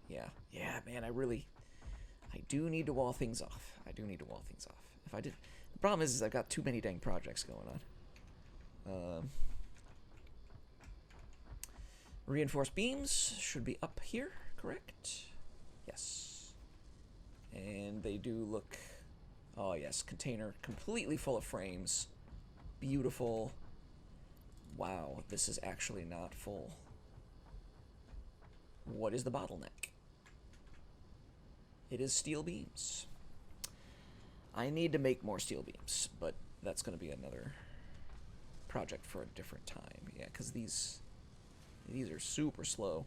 Yeah, man, I do need to wall things off. I do need to wall things off. If I did, the problem is I've got too many dang projects going on. Reinforced beams should be up here, correct? Yes. And they do look... Oh, yes. Container completely full of frames. Beautiful. Wow, this is actually not full. What is the bottleneck? It is steel beams. I need to make more steel beams, but that's going to be another project for a different time. Yeah, because these are super slow.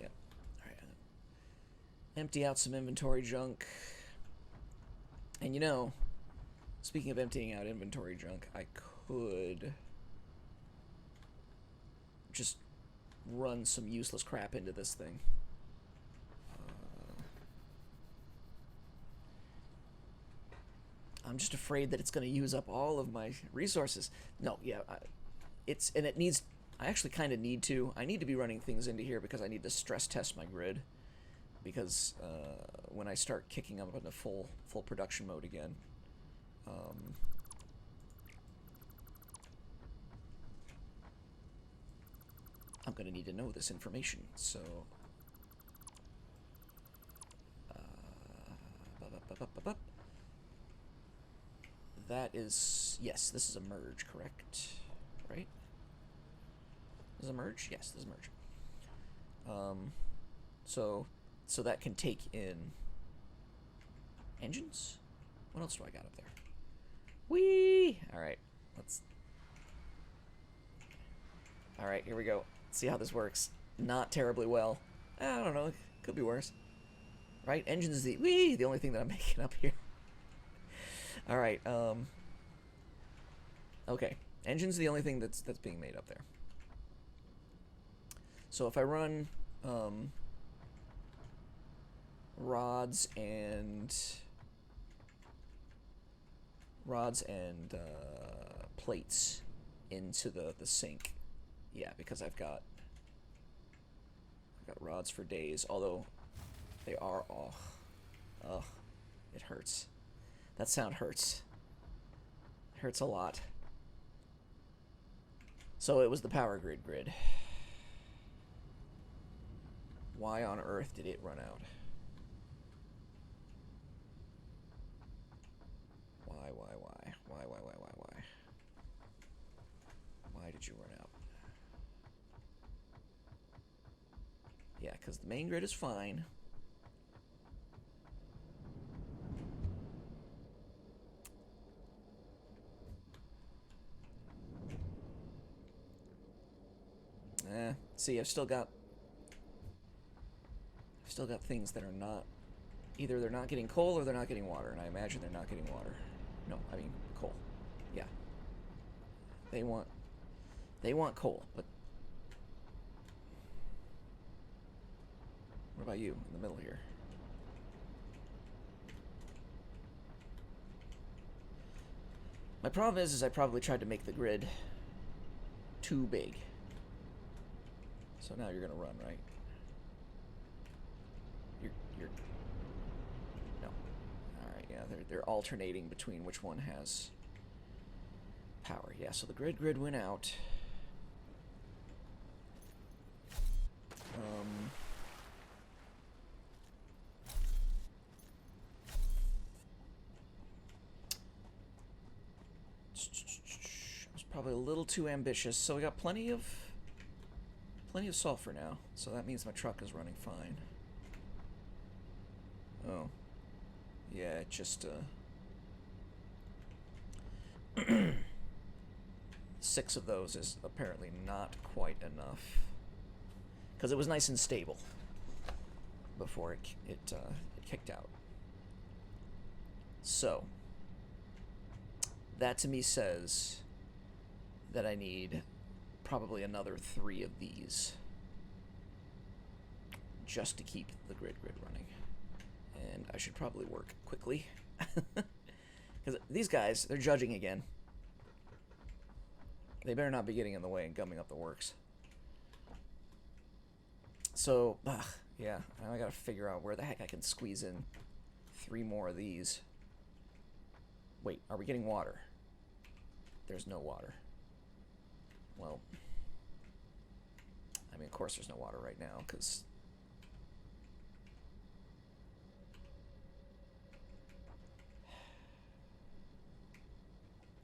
Yep. All right. Empty out some inventory junk. And you know, speaking of emptying out inventory junk, I could just run some useless crap into this thing. I'm just afraid that it's going to use up all of my resources. No, yeah, it needs. I actually kind of need to. I need to be running things into here because I need to stress test my grid. Because when I start kicking up into full production mode again, I'm going to need to know this information. So, that is, yes, this is a merge, correct? Right? This is a merge? Yes, this is a merge. So that can take in engines? What else do I got up there? Whee! Alright, Alright, here we go. Let's see how this works. Not terribly well. I don't know, it could be worse. Right? Engines is the only thing that I'm making up here. Alright, okay. Engine's the only thing that's being made up there. So if I run rods and plates into the sink, yeah, because I've got rods for days, although they are it hurts. That sound hurts. It hurts a lot. So it was the power grid. Why on earth did it run out? Why? Why did you run out? Yeah, because the main grid is fine. See, I've still got things that are not, either they're not getting coal or they're not getting water, and I imagine they're not getting water. No, I mean coal. Yeah. They want coal, but what about you in the middle here? My problem is I probably tried to make the grid too big. So now you're gonna run, right? You're no. All right, yeah, they're alternating between which one has power. Yeah, so the grid went out. I was probably a little too ambitious. So we got plenty of sulfur now. So that means my truck is running fine. Oh. Yeah, it just 6 of those is apparently not quite enough. Because it was nice and stable before it kicked out. So that to me says that I need probably another 3 of these just to keep the grid running. And I should probably work quickly. Because these guys, they're judging again. They better not be getting in the way and gumming up the works. So, yeah, now I gotta figure out where the heck I can squeeze in 3 more of these. Wait, are we getting water? There's no water. Well, I mean, of course there's no water right now, because...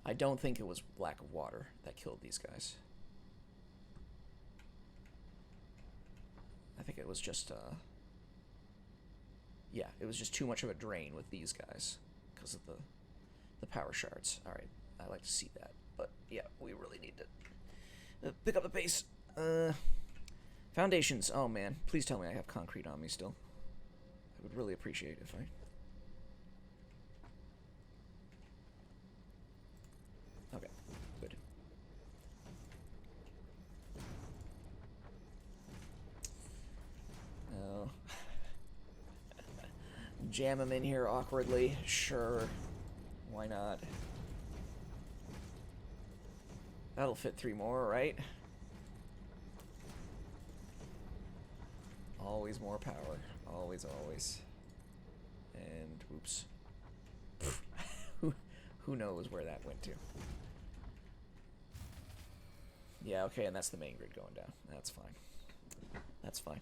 I don't think it was lack of water that killed these guys. I think it was just, yeah, it was just too much of a drain with these guys because of the power shards. All right, I like to see that. But, yeah, we really need to pick up the pace. Foundations. Oh, man. Please tell me I have concrete on me still. I would really appreciate if I... Okay, good. Oh. Jam them in here awkwardly. Sure. Why not? That'll fit 3 more, right? Always more power. Always, always. And, oops. Who knows where that went to? Yeah, okay, and that's the main grid going down. That's fine. That's fine.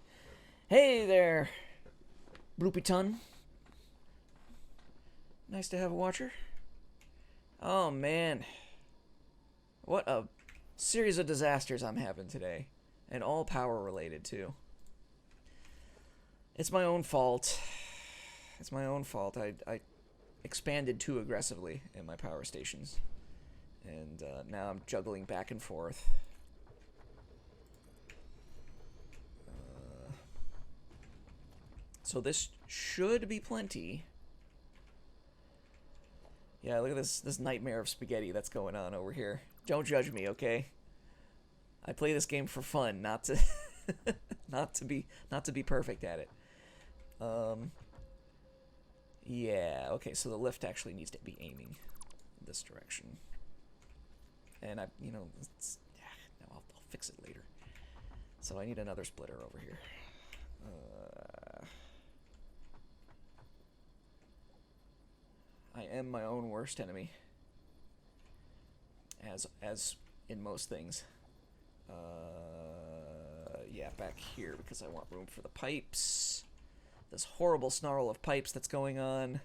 Hey there, Bloopy Ton. Nice to have a watcher. Oh, man. What a series of disasters I'm having today. And all power related, too. It's my own fault. It's my own fault. I expanded too aggressively in my power stations. And now I'm juggling back and forth. So this should be plenty. Yeah, look at this nightmare of spaghetti that's going on over here. Don't judge me, okay? I play this game for fun, not to not to be perfect at it. Yeah, okay, so the lift actually needs to be aiming this direction. And no, I'll fix it later. So I need another splitter over here. I am my own worst enemy. As in most things. Yeah, back here because I want room for the pipes. This horrible snarl of pipes that's going on.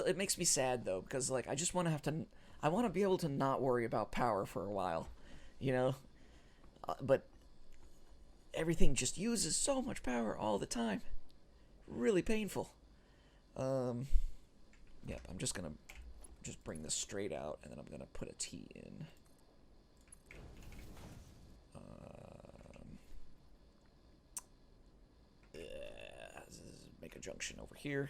It makes me sad though, because like I just want to be able to not worry about power for a while, you know? But everything just uses so much power all the time. Really painful. Yep, I'm just gonna bring this straight out, and then I'm gonna put a T in. Make a junction over here.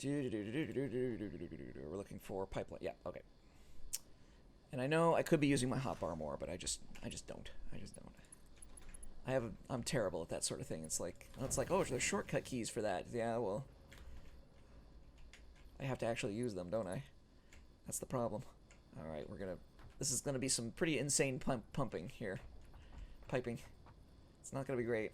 We're looking for pipeline. Yeah, okay. And I know I could be using my hotbar more, but I just don't. I'm terrible at that sort of thing. It's like, oh, there's shortcut keys for that. Yeah, well, I have to actually use them, don't I? That's the problem. All right, this is gonna be some pretty insane pumping here. Piping. It's not gonna be great.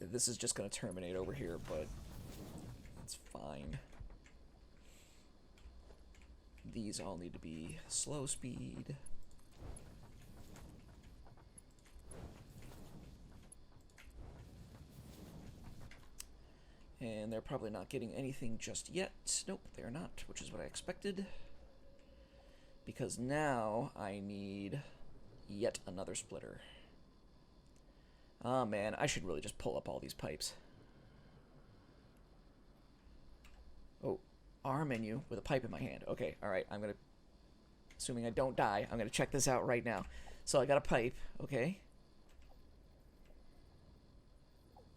This is just gonna terminate over here, but it's fine. These all need to be slow speed. And they're probably not getting anything just yet. Nope, they're not, which is what I expected. Because now I need yet another splitter. Oh man, I should really just pull up all these pipes. Oh, R menu with a pipe in my hand. Okay, alright, assuming I don't die, I'm gonna check this out right now. So I got a pipe, okay.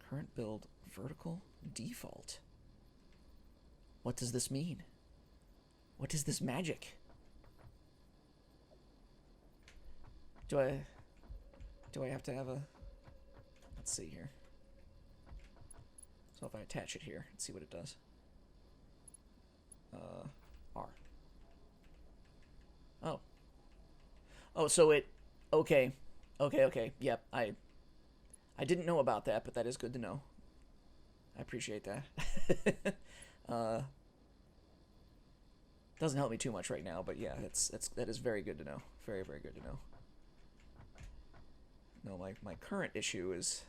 Current build, vertical, default. What does this mean? What is this magic? Do I have to have a... Let's see here. So if I attach it here, let's see what it does. R. Oh. Oh, so it... Okay. Okay. Yep, I didn't know about that, but that is good to know. I appreciate that. Doesn't help me too much right now, but yeah, that is very good to know. Very, very good to know. No, my current issue is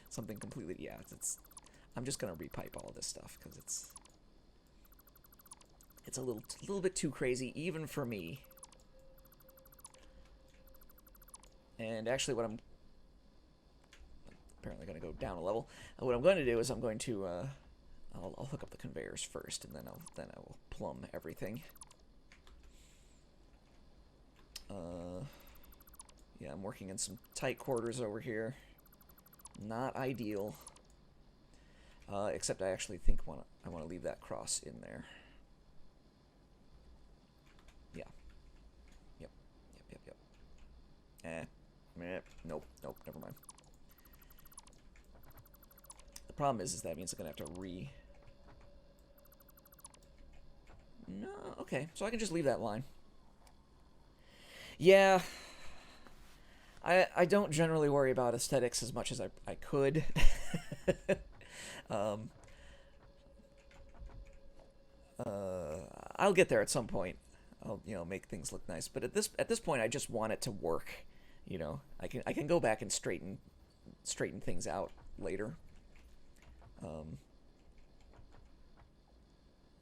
something completely... Yeah, I'm just gonna repipe all of this stuff because it's a little bit too crazy even for me. And actually, what I'm apparently going to go down a level. What I'm going to do is I'm going to I'll hook up the conveyors first, and then I will plumb everything. Yeah, I'm working in some tight quarters over here. Not ideal. Except I actually think I want to leave that cross in there. Yeah. Yep. Nope, never mind. The problem is that means I'm going to have to No, okay, so I can just leave that line. Yeah. I don't generally worry about aesthetics as much as I could. I'll get there at some point. I'll make things look nice, but at this point I just want it to work. I can go back and straighten things out later.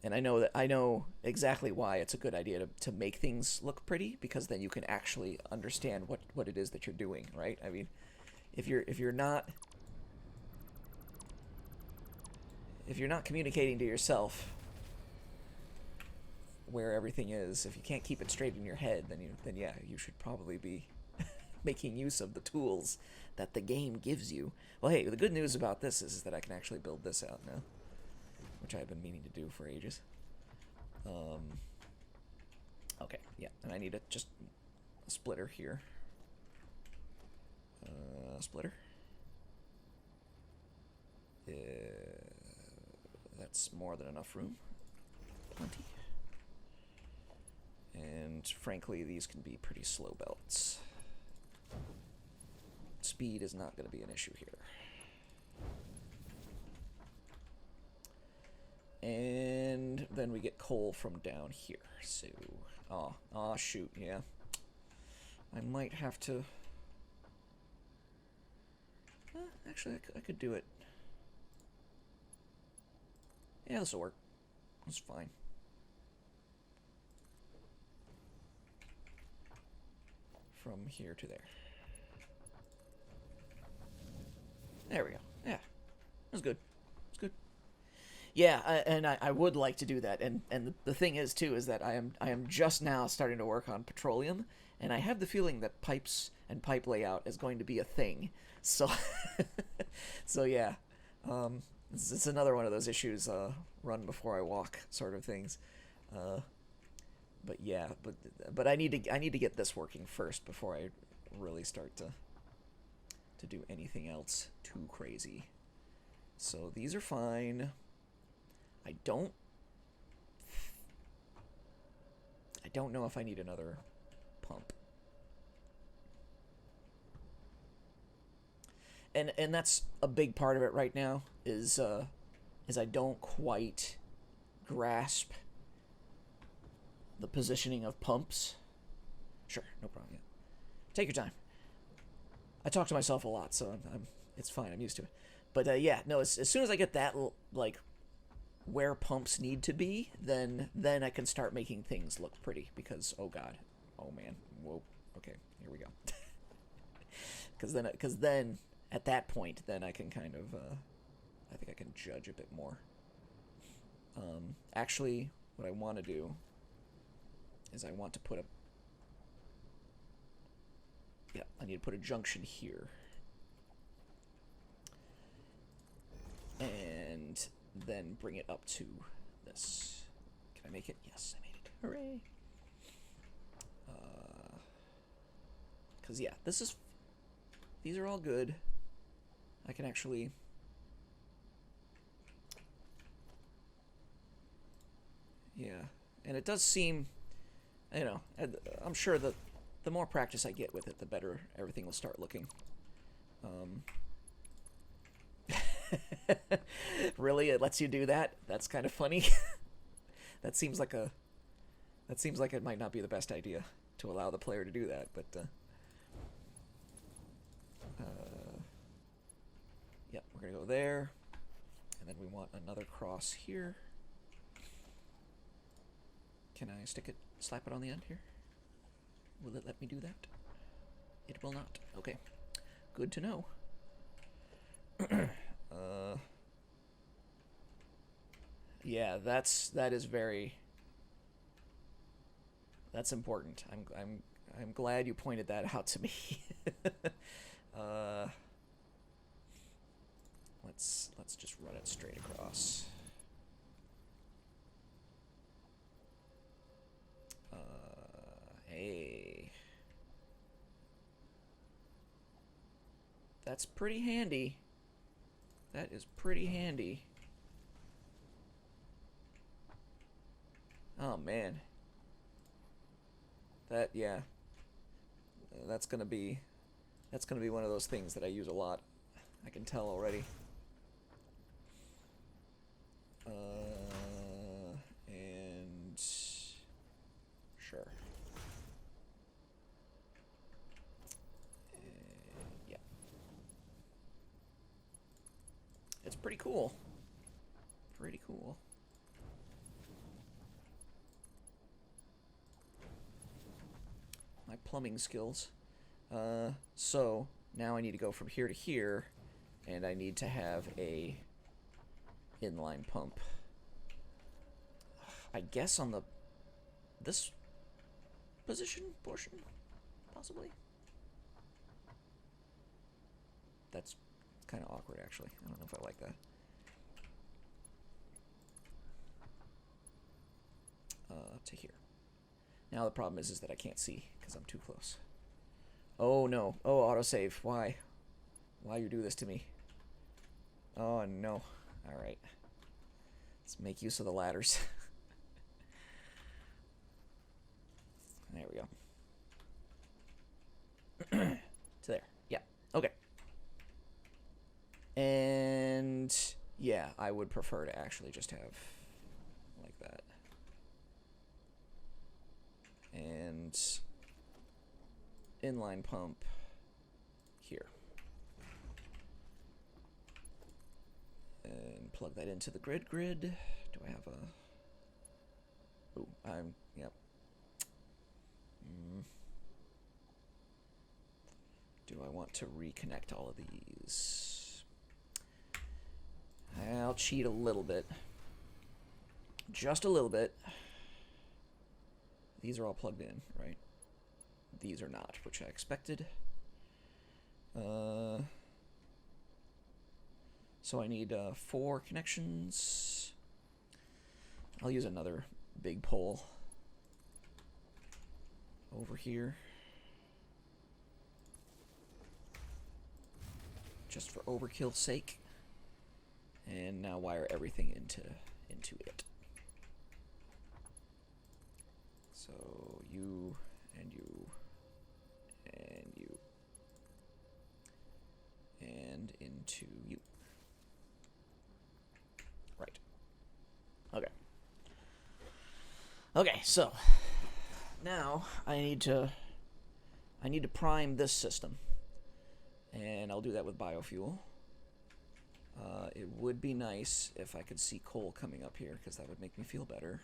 And I know exactly why it's a good idea to make things look pretty, because then you can actually understand what it is that you're doing, right? I mean, if you're not communicating to yourself where everything is, if you can't keep it straight in your head, then yeah, you should probably be making use of the tools that the game gives you. Well, hey, the good news about this is that I can actually build this out now, which I've been meaning to do for ages. Okay, yeah, and I need just a splitter here. Splitter. That's more than enough room. Plenty. And frankly, these can be pretty slow belts. Speed is not going to be an issue here. And then we get coal from down here. So, oh shoot, yeah. I might have to... actually, I could do it. Yeah, this will work. That's fine. From here to there. There we go. Yeah, that's good. It's good. Yeah, and I would like to do that. And the thing is too is that I am just now starting to work on petroleum, and I have the feeling that pipes and pipe layout is going to be a thing. So, so yeah, it's another one of those issues. Run before I walk, sort of things. But yeah, but I need to get this working first before I really start to do anything else too crazy. So these are fine. I don't know if I need another pump. And that's a big part of it right now is I don't quite grasp the positioning of pumps. Sure, no problem. Yeah. Take your time. I talk to myself a lot, so it's fine. I'm used to it. But yeah, no. As soon as I get that like where pumps need to be, then I can start making things look pretty. Because oh god, oh man, whoa. Okay, here we go. Because then at that point, then I can kind of I think I can judge a bit more. Actually, what I want to do is I want to put I need to put a junction here. And then bring it up to this. Can I make it? Yes, I made it. Hooray! Because, yeah, these are all good. I can actually... Yeah, and it does seem, you know, I'm sure that the more practice I get with it, the better everything will start looking. Really, it lets you do that? That's kind of funny. That seems like it might not be the best idea to allow the player to do that, but yeah, we're gonna go there, and then we want another cross here. Can I slap it on the end here? Will it let me do that? It will not. Okay. Good to know. Yeah, that's important. I'm glad you pointed that out to me. Let's just run it straight across. Hey. That's pretty handy. That is pretty handy. Oh, man. Yeah. That's gonna be one of those things that I use a lot. I can tell already. And... Sure. Yeah. It's pretty cool. Pretty cool. My plumbing skills. So, now I need to go from here to here, and I need to have a inline pump. I guess on this portion, possibly. That's kind of awkward, actually. I don't know if I like that. To here. Now the problem is that I can't see because I'm too close. Oh no. Oh, autosave. Why? Why you do this to me? Oh no. Alright. Let's make use of the ladders. There we go. To there. Yeah. Okay. And yeah, I would prefer to actually just have like that. And inline pump here. And plug that into the grid. Do I have a... Ooh, yep. Do I want to reconnect all of these? I'll cheat a little bit. Just a little bit. These are all plugged in, right? These are not, which I expected. So I need 4 connections. I'll use another big pole over here. Just for overkill's sake. And now wire everything into it. So you and you and you and into you. Right. Okay. Okay, so now I need to prime this system. And I'll do that with biofuel. It would be nice if I could see coal coming up here, because that would make me feel better.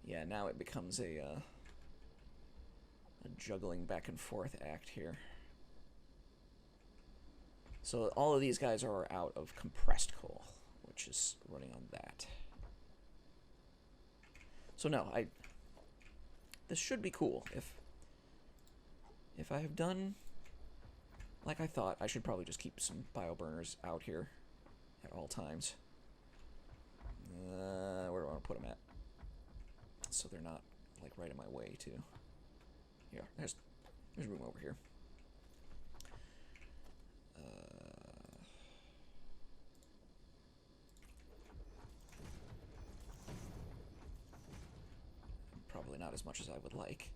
Yeah, now it becomes a juggling back and forth act here. So all of these guys are out of compressed coal, which is running on that. So no, this should be cool if if I have done like I thought, I should probably just keep some bioburners out here at all times. Where do I want to put them at? So they're not like right in my way too. Yeah, there's room over here. Probably not as much as I would like.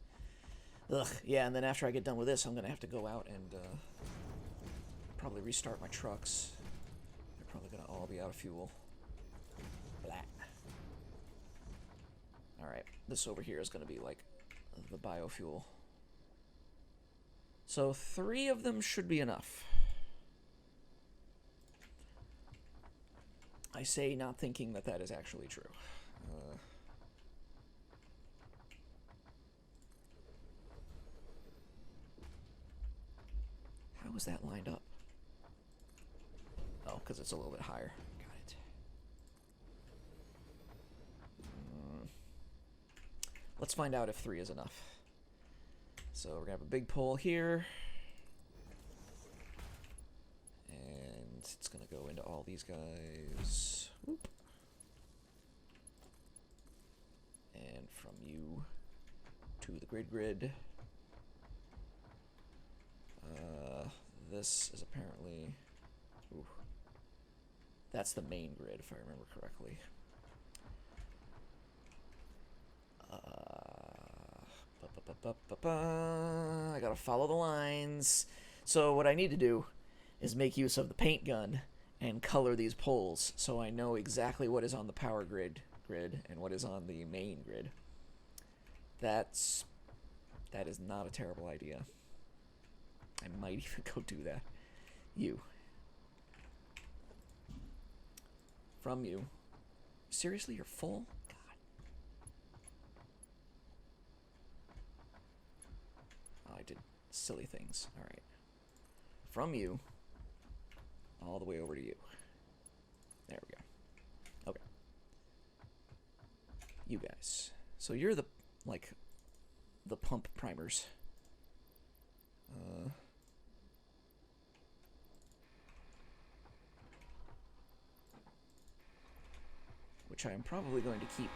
Ugh, yeah, and then after I get done with this, I'm gonna have to go out and probably restart my trucks. They're probably gonna all be out of fuel. Blah. Alright, this over here is gonna be like the biofuel. So 3 of them should be enough. I say not thinking that that is actually true. How is that lined up? Oh, because it's a little bit higher. Got it. Let's find out if 3 is enough. So we're going to have a big pole here. And it's going to go into all these guys. Whoop. And from you to the grid. This is apparently... Ooh, that's the main grid, if I remember correctly. I gotta follow the lines. So what I need to do is make use of the paint gun and color these poles so I know exactly what is on the power grid and what is on the main grid. That is not a terrible idea. I might even go do that. You. From you. Seriously, you're full? God. Oh, I did silly things. Alright. From you, all the way over to you. There we go. Okay. You guys. So you're the, like, the pump primers. Which I am probably going to keep.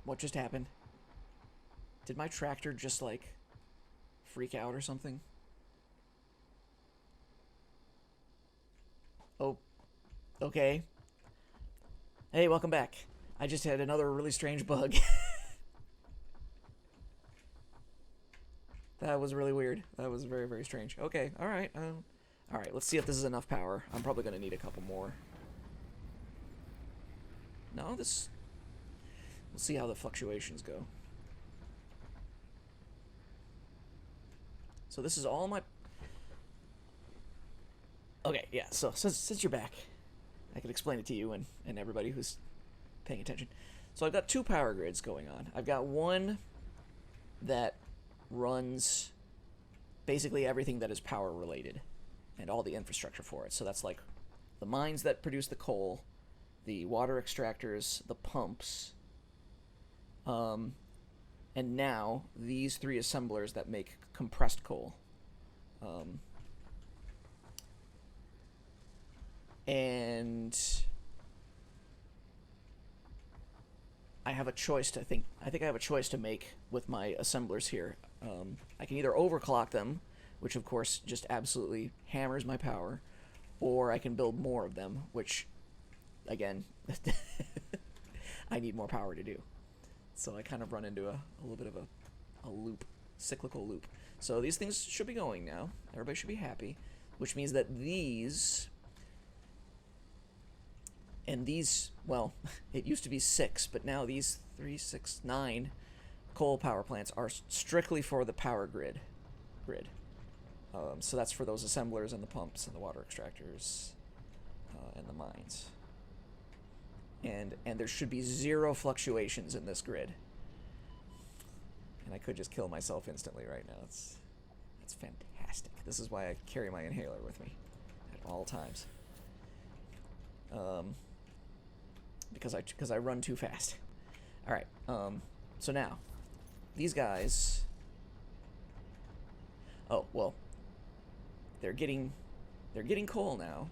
What just happened? Did my tractor just, like, freak out or something? Oh, okay. Hey, welcome back. I just had another really strange bug. That was really weird. That was very, very strange. Okay, alright. Alright, let's see if this is enough power. I'm probably going to need a couple more. No, this... We'll see how the fluctuations go. So this is all my... Okay, yeah, so since you're back, I can explain it to you and everybody who's paying attention. So I've got 2 power grids going on. I've got one that runs basically everything that is power related and all the infrastructure for it. So that's like the mines that produce the coal, the water extractors, the pumps, and now these 3 assemblers that make compressed coal. And I have a choice to think. I think I have a choice to make with my assemblers here. I can either overclock them, which of course just absolutely hammers my power, or I can build more of them, which, again, I need more power to do. So I kind of run into a little bit of a loop, cyclical loop. So these things should be going now. Everybody should be happy, which means that these... And these, well, it used to be 6, but now these 3, 6, 9 coal power plants are strictly for the power grid. So that's for those assemblers and the pumps and the water extractors and the mines. And there should be 0 fluctuations in this grid. And I could just kill myself instantly right now. That's fantastic. This is why I carry my inhaler with me at all times. Because I run too fast. All right. So now, these guys. Oh well. They're getting coal now,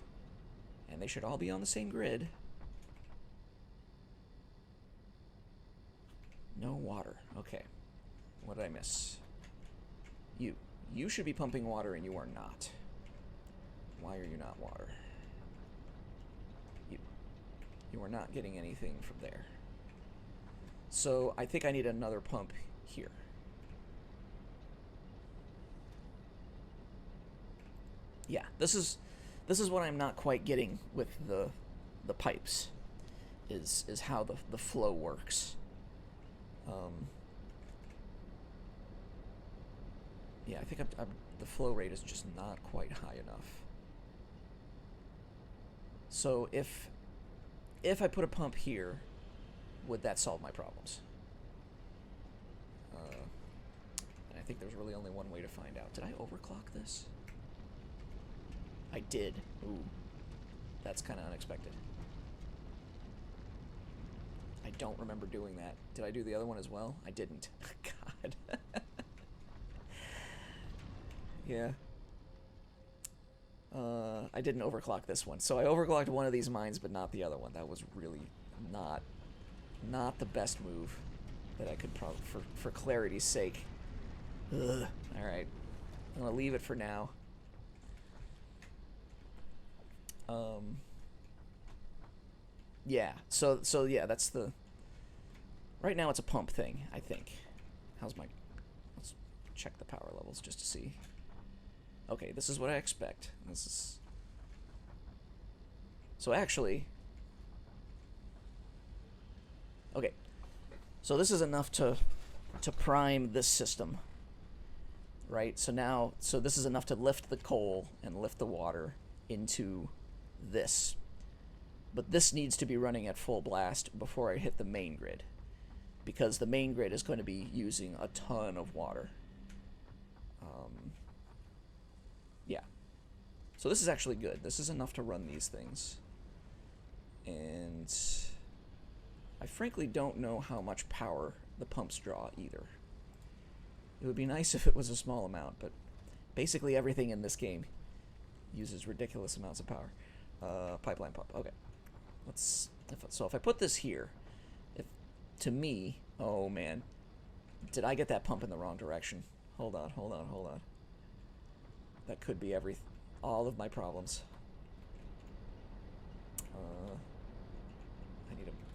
and they should all be on the same grid. No water. Okay. What did I miss? You should be pumping water, and you are not. Why are you not water? You are not getting anything from there. So I think I need another pump here. Yeah, this is what I'm not quite getting with the pipes, is how the flow works. Yeah, I think the flow rate is just not quite high enough. So if I put a pump here, would that solve my problems? And I think there's really only one way to find out. Did I overclock this? I did. Ooh. That's kind of unexpected. I don't remember doing that. Did I do the other one as well? I didn't. God. Yeah. I didn't overclock this one. So I overclocked one of these mines, but not the other one. That was really not the best move that I could probably, for clarity's sake. Ugh. All right. I'm going to leave it for now. Yeah. So yeah, that's the... Right now it's a pump thing, I think. How's my... Let's check the power levels just to see. Okay, this is what I expect. This is... So actually... Okay. So this is enough to prime this system. Right? So now... So this is enough to lift the coal and lift the water into this. But this needs to be running at full blast before I hit the main grid, because the main grid is going to be using a ton of water. Yeah. So this is actually good. This is enough to run these things. And I frankly don't know how much power the pumps draw either. It would be nice if it was a small amount, but basically everything in this game uses ridiculous amounts of power. Pipeline pump. Okay. So if I put this here, to me, oh man, did I get that pump in the wrong direction? Hold on. That could be all of my problems. I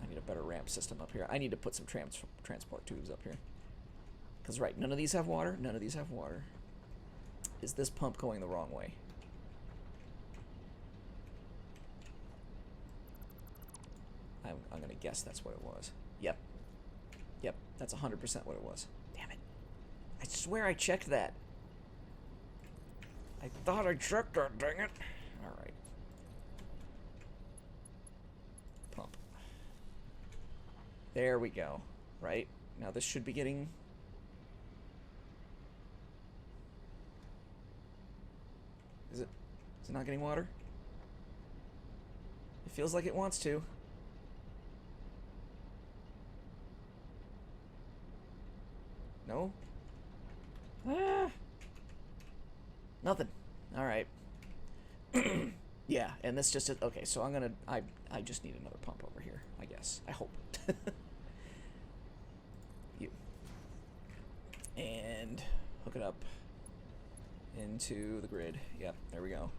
need a better ramp system up here. I need to put some transport tubes up here. Because right, none of these have water. None of these have water. Is this pump going the wrong way? I'm gonna guess that's what it was. Yep, that's 100% what it was. Damn it. I swear I checked that. I thought I checked that, dang it. Alright. Pump. There we go. Right? Now this should be getting... Is it not getting water? It feels like it wants to. No? Ah. Nothing. Alright. Yeah, and this just... Okay, so I'm gonna... I just need another pump over here, I guess. I hope. You. And hook it up into the grid. Yep, there we go.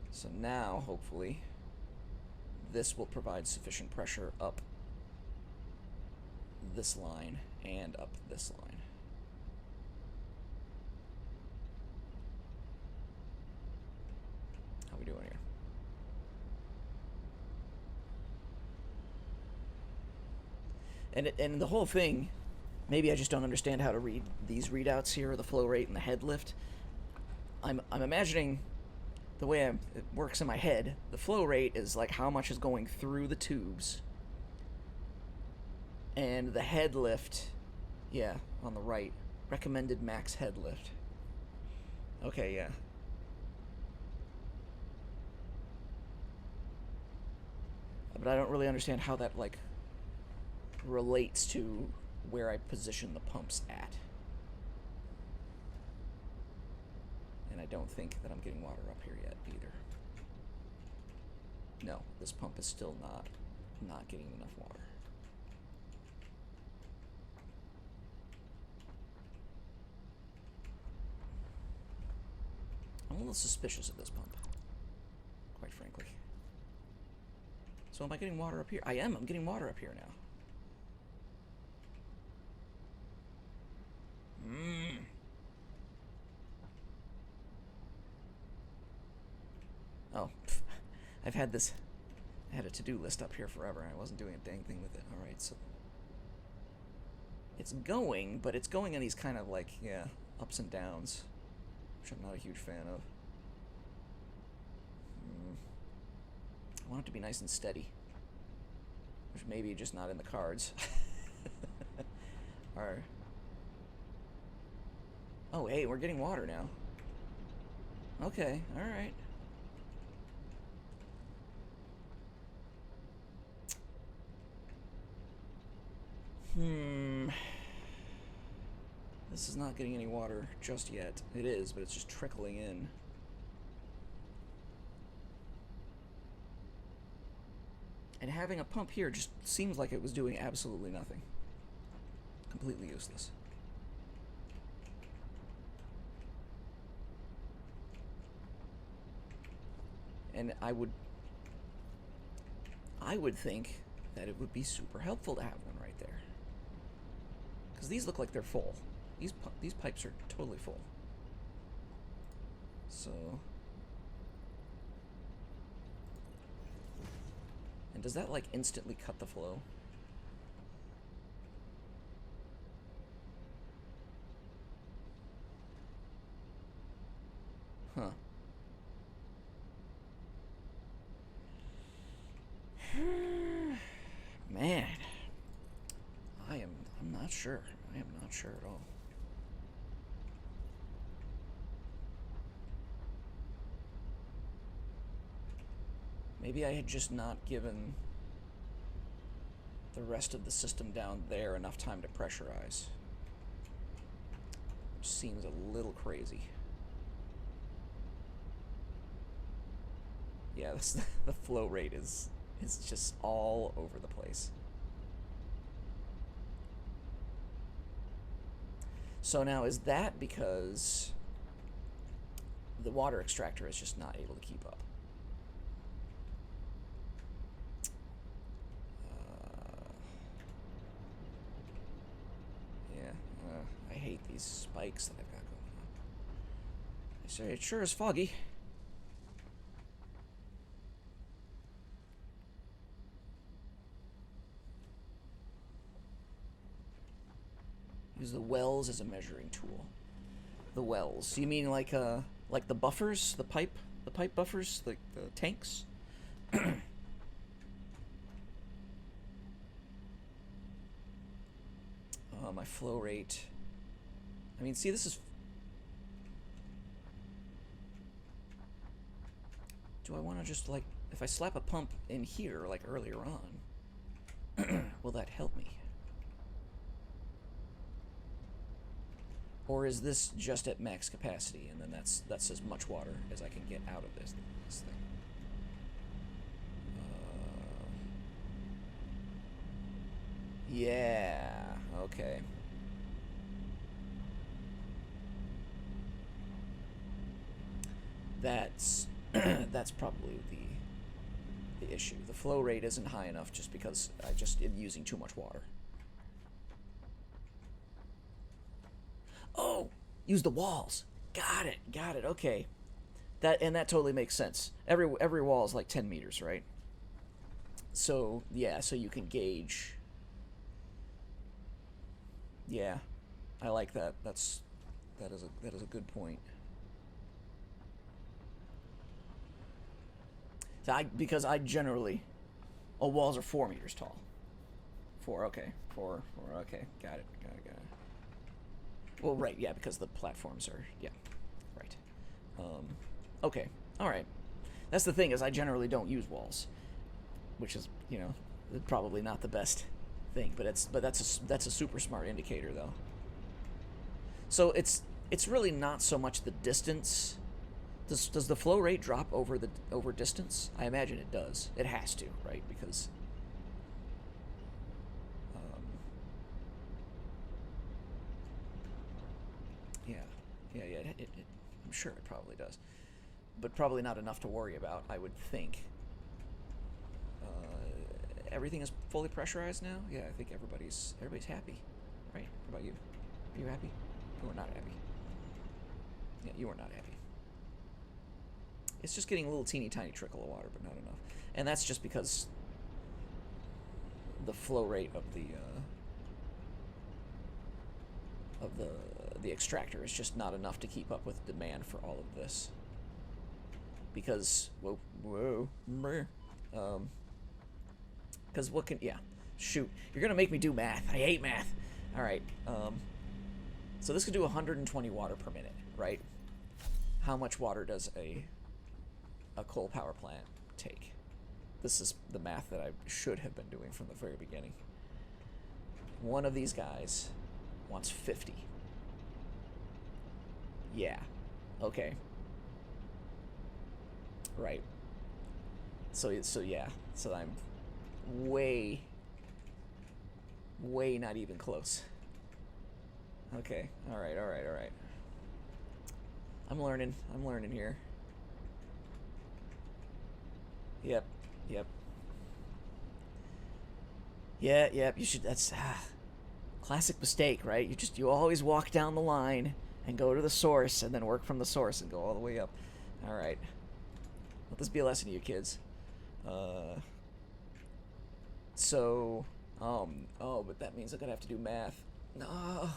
So now, hopefully, this will provide sufficient pressure up this line and up this line. How we doing here? And the whole thing, maybe I just don't understand how to read these readouts here, the flow rate and the head lift. I'm imagining the way it works in my head. The flow rate is like how much is going through the tubes. And the head lift, yeah, on the right, Recommended max head lift. Okay, yeah. But I don't really understand how that, like, relates to where I position the pumps at. And I don't think that I'm getting water up here yet, either. No, this pump is still not getting enough water. I'm a little suspicious of this pump, quite frankly. So am I getting water up here? I am. I'm getting water up here now. Oh, I've had this. I had a to-do list up here forever, and I wasn't doing a dang thing with it. All right, so it's going, but it's going in these kind of like, yeah, ups and downs, which I'm not a huge fan of. I want it to be nice and steady, which maybe just not in the cards. Alright. Oh, hey, we're getting water now. Okay, alright. This is not getting any water just yet. It is, but it's just trickling in. And having a pump here just seems like it was doing absolutely nothing. Completely useless. And I would think that it would be super helpful to have one right there. Because these look like they're full. These pipes are totally full. So... And does that, like, instantly cut the flow? Huh. Man. I'm not sure. I am not sure at all. Maybe I had just not given the rest of the system down there enough time to pressurize. Which seems a little crazy. Yeah, the flow rate is just all over the place. So now, is that because the water extractor is just not able to keep up? I hate these spikes that I've got going on. I say it sure is foggy. Use the wells as a measuring tool. The wells. You mean like the buffers, the pipe buffers, like the tanks? My flow rate. I mean, see, this is... Do I want to just, like, if I slap a pump in here, like earlier on, will that help me? Or is this just at max capacity, and then that's as much water as I can get out of this thing? Yeah, okay. That's that's probably the issue. The flow rate isn't high enough just because I just am using too much water. Oh, use the walls. Got it. Okay. That totally makes sense. Every wall is like 10 meters, right? So, yeah, so you can gauge. Yeah. I like that. That is a good point. So because I generally... Oh, walls are 4 meters tall. 4, okay. 4, okay. Got it. Well, right, yeah, because the platforms are, yeah, right. Okay, all right. That's the thing, is I generally don't use walls, which is, you know, probably not the best thing, but that's a super smart indicator though. So it's really not so much the distance. Does the flow rate drop over distance? I imagine it does. It has to, right? Because yeah, I'm sure it probably does, but probably not enough to worry about, I would think. Everything is fully pressurized now. Yeah, I think everybody's happy, right? What about you? Are you happy? You are not happy. Yeah, you are not happy. It's just getting a little teeny tiny trickle of water, but not enough, and that's just because the flow rate of the extractor is just not enough to keep up with demand for all of this. Because because what can, yeah, shoot, you're gonna make me do math. I hate math. All right, so this could do 120 water per minute, right? How much water does a coal power plant take? This is the math that I should have been doing from the very beginning. One of these guys wants 50. Yeah. Okay. Right. So yeah. So I'm way not even close. Okay. All right. I'm learning here. Yep. Yeah, you should, that's classic mistake, right? You always walk down the line and go to the source and then work from the source and go all the way up. All right. Let this be a lesson to you kids. But that means I'm gonna have to do math. No.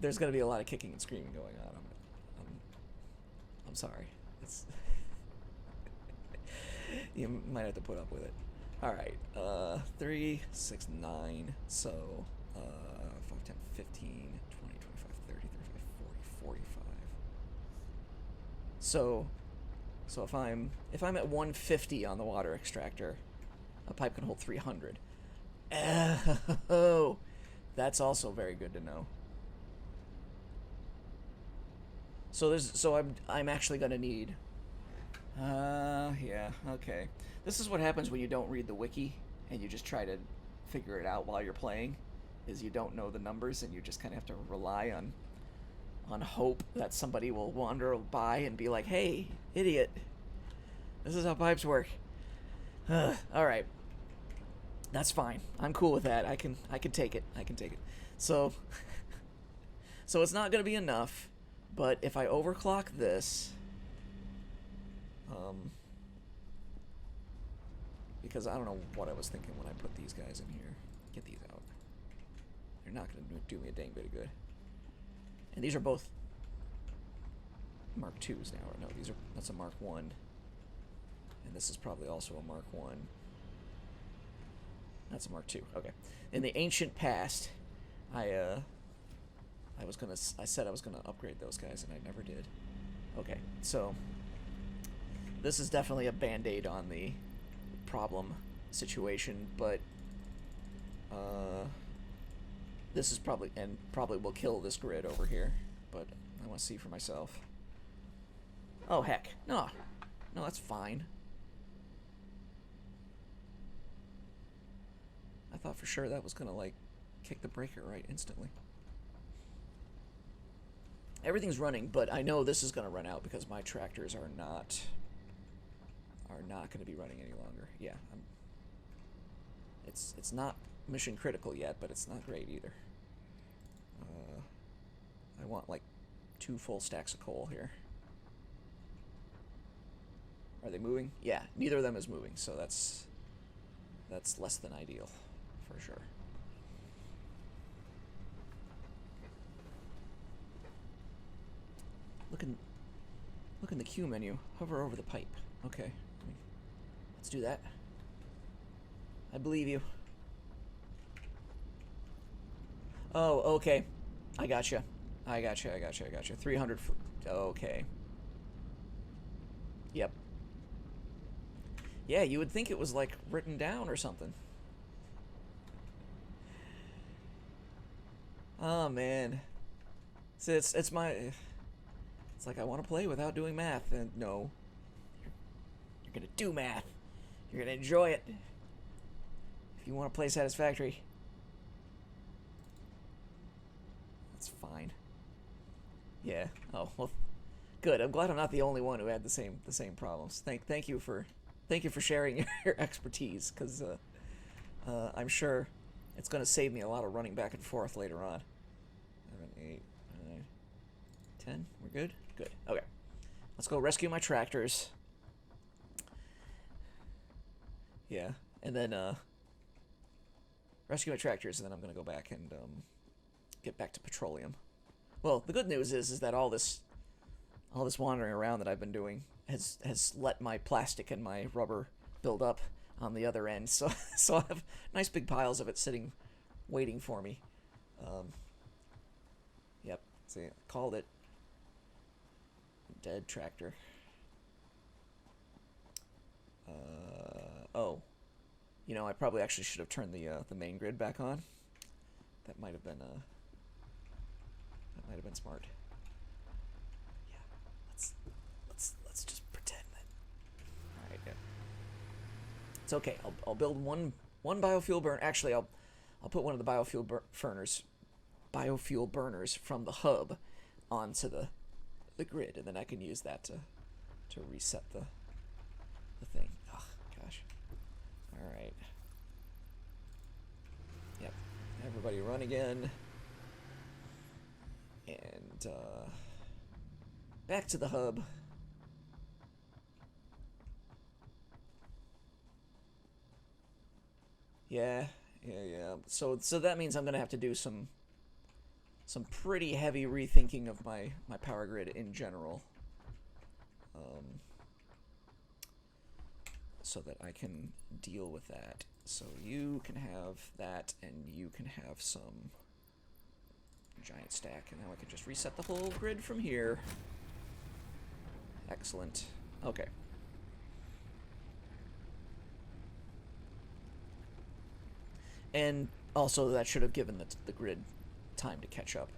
There's gonna be a lot of kicking and screaming going on. I'm sorry. It's you might have to put up with it. All right. 3, 6, 9. So 5, 10, 15, 20, 25, 30, 35, 40, 45. So if I'm at 150 on the water extractor, a pipe can hold 300. Oh, that's also very good to know. So I'm actually gonna need. Yeah, okay. This is what happens when you don't read the wiki and you just try to figure it out while you're playing. Is you don't know the numbers and you just kind of have to rely on hope that somebody will wander by and be like, "Hey, idiot, this is how pipes work." All right, that's fine. I'm cool with that. I can take it. So, so it's not gonna be enough, but if I overclock this, because I don't know what I was thinking when I put these guys in here. Get these out. They're not gonna do me a dang bit of good. And these are both Mark IIs now, or no? That's a Mark 1, and this is probably also a Mark 1. That's a Mark 2. Okay. In the ancient past, I said I was gonna upgrade those guys, and I never did. Okay, so this is definitely a band-aid on the problem situation, but this is probably will kill this grid over here, but I want to see for myself. Oh heck, no, that's fine. I thought for sure that was gonna like kick the breaker right instantly. Everything's running, but I know this is gonna run out because my tractors are not going to be running any longer. Yeah, it's not mission critical yet, but it's not great either. I want like 2 full stacks of coal here. Are they moving? Yeah, neither of them is moving, so that's less than ideal, for sure. Look in the queue menu. Hover over the pipe. Okay, let's do that. I believe you. Oh, okay. I gotcha. I gotcha. I gotcha. I gotcha. 300. Okay. Yep. Yeah, you would think it was like written down or something. Oh man. So it's my. It's like I want to play without doing math, and no, you're gonna do math. You're gonna enjoy it. If you want to play Satisfactory, that's fine. Yeah. Oh well. Good. I'm glad I'm not the only one who had the same problems. Thank you for sharing your expertise, because I'm sure it's going to save me a lot of running back and forth later on. 7, 8, 9, 10. We're good. Good. Okay. Let's go rescue my tractors. Yeah, and then rescue my tractors, and then I'm going to go back and get back to petroleum. Well, the good news is that all this wandering around that I've been doing has let my plastic and my rubber build up on the other end. So so I have nice big piles of it sitting, waiting for me. Yep. See, I called it. Dead tractor. Oh, I probably actually should have turned the main grid back on. That might have been smart. Yeah. Let's just pretend that. All right. Yeah. It's okay. I'll build one biofuel burn. Actually, I'll put one of the biofuel burners from the hub onto the grid, and then I can use that to reset the thing. Oh gosh. All right. Yep. Everybody run again. And back to the hub. Yeah. So that means I'm gonna have to do some pretty heavy rethinking of my power grid in general, so that I can deal with that. So you can have that, and you can have some giant stack, and now I can just reset the whole grid from here. Excellent. Okay. And also, that should have given the grid time to catch up.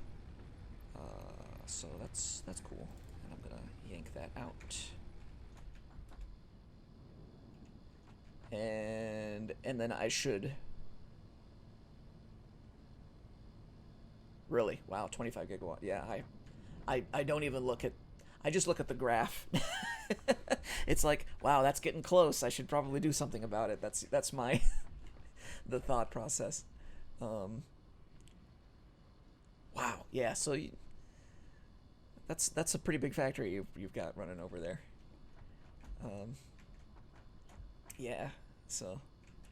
So that's cool. And I'm gonna yank that out. And then I should. Really? Wow, 25 gigawatt. Yeah, I don't even look at. I just look at the graph. It's like, wow, that's getting close. I should probably do something about it. That's my the thought process. Wow. Yeah. So that's a pretty big factory you've got running over there. Yeah. So